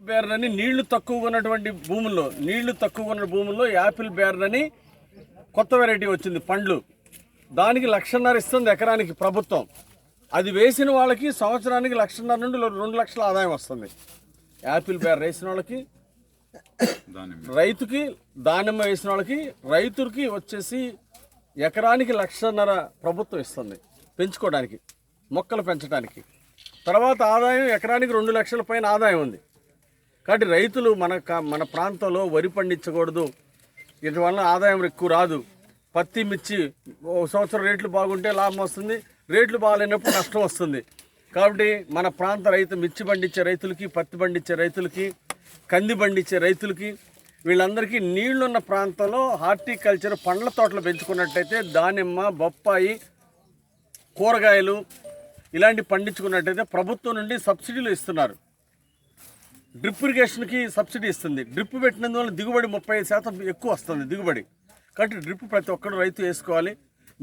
బేర్లని నీళ్లు తక్కువ ఉన్నటువంటి భూముల్లో యాపిల్ బేర్లని కొత్త వెరైటీ వచ్చింది పండ్లు. దానికి 1,50,000 ఇస్తుంది ఎకరానికి ప్రభుత్వం. అది వేసిన వాళ్ళకి సంవత్సరానికి 1,50,000 నుండి 2 లక్షల ఆదాయం వస్తుంది. యాపిల్ బేర్ వేసిన వాళ్ళకి, రైతుకి, దానిమ్మ వేసిన వాళ్ళకి, రైతులకి వచ్చేసి ఎకరానికి 1,50,000 ప్రభుత్వం ఇస్తుంది పెంచుకోవడానికి, మొక్కలు పెంచడానికి. తర్వాత ఆదాయం ఎకరానికి 2 లక్షల పైన ఆదాయం ఉంది. కాబట్టి రైతులు మన ప్రాంతంలో వరి పండించకూడదు, వీటి వల్ల ఆదాయం ఎక్కువ రాదు. పత్తి, మిర్చి ఒక సంవత్సరం రేట్లు బాగుంటే లాభం వస్తుంది, రేట్లు బాగాలేనప్పుడు నష్టం వస్తుంది. కాబట్టి మన ప్రాంత మిర్చి పండించే రైతులకి, పత్తి పండించే రైతులకి, కంది పండించే రైతులకి, వీళ్ళందరికీ నీళ్లున్న ప్రాంతంలో హార్టికల్చర్ పండ్ల తోటలు పెంచుకున్నట్టయితే దానిమ్మ, బొప్పాయి, కూరగాయలు ఇలాంటివి పండించుకున్నట్టయితే ప్రభుత్వం నుండి సబ్సిడీలు ఇస్తున్నారు. డ్రిప్ ఇరిగేషన్కి సబ్సిడీ ఇస్తుంది. డ్రిప్ పెట్టినందువల్ల దిగుబడి 35% ఎక్కువ వస్తుంది దిగుబడి. కాబట్టి డ్రిప్ ప్రతి ఒక్కరు రైతు వేసుకోవాలి.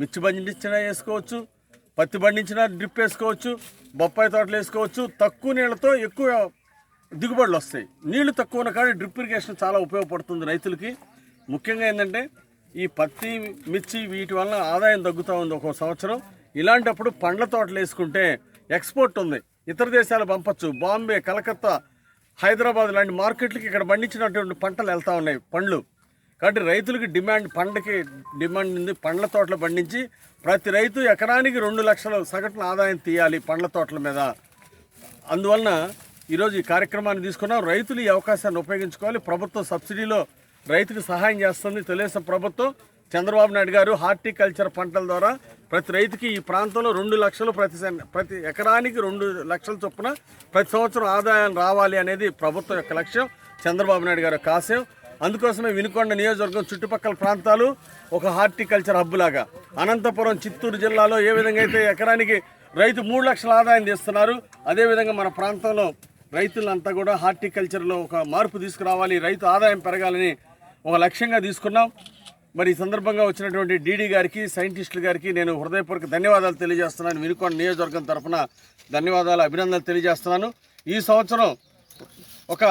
మిర్చి పండించినా వేసుకోవచ్చు, పత్తి పండించినా డ్రిప్ వేసుకోవచ్చు, బొప్పాయి తోటలు వేసుకోవచ్చు. తక్కువ నీళ్ళతో ఎక్కువ దిగుబడులు వస్తాయి. నీళ్లు తక్కువ ఉన్న కానీ డ్రిప్ ఇరిగేషన్ చాలా ఉపయోగపడుతుంది రైతులకి. ముఖ్యంగా ఏంటంటే ఈ పత్తి, మిర్చి వీటి వల్ల ఆదాయం తగ్గుతూ ఉంది ఒక్కో సంవత్సరం. ఇలాంటప్పుడు పండ్ల తోటలు వేసుకుంటే ఎక్స్పోర్ట్ ఉంది, ఇతర దేశాలు పంపచ్చు. బాంబే, కలకత్తా, హైదరాబాద్ లాంటి మార్కెట్లకి ఇక్కడ పండించినటువంటి పంటలు వెళ్తూ ఉన్నాయి పండ్లు. కాబట్టి రైతులకి పంటకి డిమాండ్ ఉంది. పండ్ల తోటలు పండించి ప్రతి రైతు ఎకరానికి 2 లక్షల సగటున ఆదాయం తీయాలి పండ్ల తోటల మీద. అందువలన ఈరోజు ఈ కార్యక్రమాన్ని తీసుకున్నాం. రైతులు ఈ అవకాశాన్ని ఉపయోగించుకోవాలి. ప్రభుత్వం సబ్సిడీలో రైతుకు సహాయం చేస్తుంది. తెలుగుదేశం ప్రభుత్వం, చంద్రబాబు నాయుడు గారు హార్టికల్చర్ పంటల ద్వారా ప్రతి రైతుకి ఈ ప్రాంతంలో 2 లక్షలు ప్రతి ఎకరానికి 2 లక్షల చొప్పున ప్రతి సంవత్సరం ఆదాయం రావాలి అనేది ప్రభుత్వం యొక్క లక్ష్యం, చంద్రబాబు నాయుడు గారి యొక్క ఆశయం. అందుకోసమే వినుకొండ నియోజకవర్గం చుట్టుపక్కల ప్రాంతాలు ఒక హార్టికల్చర్ హబ్ లాగా, అనంతపురం, చిత్తూరు జిల్లాలో ఏ విధంగా అయితే ఎకరానికి రైతు 3 లక్షల ఆదాయం తీస్తున్నారు, అదేవిధంగా మన ప్రాంతంలో రైతులంతా కూడా హార్టికల్చర్లో ఒక మార్పు తీసుకురావాలి, రైతు ఆదాయం పెరగాలని ఒక లక్ష్యంగా తీసుకున్నాం. మరి ఈ సందర్భంగా వచ్చినటువంటి డీడీ గారికి, సైంటిస్టుల గారికి నేను హృదయపూర్వక ధన్యవాదాలు తెలియజేస్తున్నాను. వినుకొండ నియోజకవర్గం తరఫున ధన్యవాదాలు, అభినందనలు తెలియజేస్తున్నాను. ఈ సంవత్సరం ఒక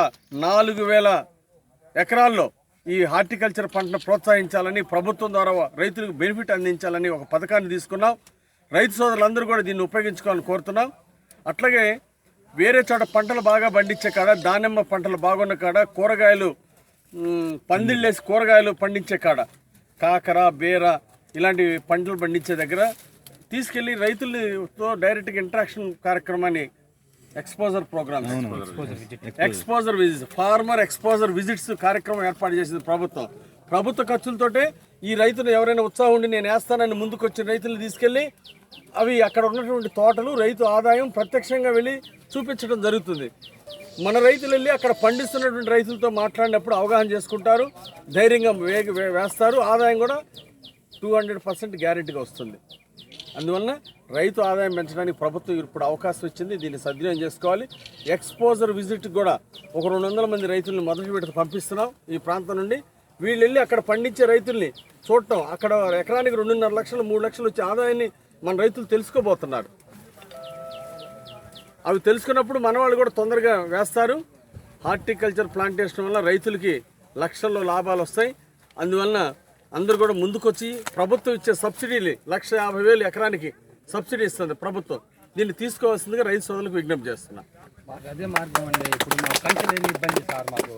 4,000 ఎకరాల్లో ఈ హార్టికల్చర్ పంటను ప్రోత్సహించాలని, ప్రభుత్వం ద్వారా రైతులకు బెనిఫిట్ అందించాలని ఒక పథకాన్ని తీసుకున్నాం. రైతు సోదరులందరూ కూడా దీన్ని ఉపయోగించుకోవాలని కోరుతున్నాం. అట్లాగే వేరే చోట పంటలు బాగా పండించే కాడ, దానిమ్మ పంటలు బాగున్న కాడ, కూరగాయలు పందిళ్ళేసి కూరగాయలు పండించే కాడ, కాకర, బీర ఇలాంటి పంటలు పండించే దగ్గర తీసుకెళ్ళి రైతులతో డైరెక్ట్గా ఇంటరాక్షన్ కార్యక్రమాన్ని, exposure programme, exposure visits, farmer exposure visits కార్యక్రమం ఏర్పాటు చేసింది ప్రభుత్వం. ప్రభుత్వ ఖర్చులతోటే ఈ రైతులు ఎవరైనా ఉత్సాహం ఉండి నేను వేస్తానని ముందుకు వచ్చిన రైతులు తీసుకెళ్ళి అవి అక్కడ ఉన్నటువంటి తోటలు, రైతు ఆదాయం ప్రత్యక్షంగా వెళ్ళి చూపించడం జరుగుతుంది. మన రైతులు వెళ్ళి అక్కడ పండిస్తున్నటువంటి రైతులతో మాట్లాడినప్పుడు అవగాహన చేసుకుంటారు, ధైర్యంగా వేస్తారు, ఆదాయం కూడా 200% గ్యారెంటీగా వస్తుంది. అందువలన రైతు ఆదాయం పెంచడానికి ప్రభుత్వం ఇప్పుడు అవకాశం ఇచ్చింది, దీన్ని సద్వినియోగం చేసుకోవాలి. ఎక్స్పోజర్ విజిట్ కూడా ఒక 200 మంది రైతులను మొదటి విడత పంపిస్తున్నాం ఈ ప్రాంతం నుండి. వీళ్ళు వెళ్ళి అక్కడ పండించే రైతుల్ని చూడటం, అక్కడ ఎకరానికి 2.5 లక్షలు 3 లక్షలు వచ్చే ఆదాయాన్ని మన రైతులు తెలుసుకోబోతున్నారు. అవి తెలుసుకున్నప్పుడు మన వాళ్ళు కూడా తొందరగా వేస్తారు. హార్టికల్చర్ ప్లాంటేషన్ వల్ల రైతులకి లక్షల్లో లాభాలు వస్తాయి. అందువలన అందరూ కూడా ముందుకొచ్చి ప్రభుత్వం ఇచ్చే సబ్సిడీలు 1,50,000 ఎకరానికి సబ్సిడీ ఇస్తుంది ప్రభుత్వం. దీన్ని తీసుకోవాల్సిందిగా రైతు సోదరులకు విజ్ఞప్తి చేస్తున్నాం. అదే మార్గం అండి. ఇప్పుడు మా కంచెలు ఇబ్బంది సార్ మాకు.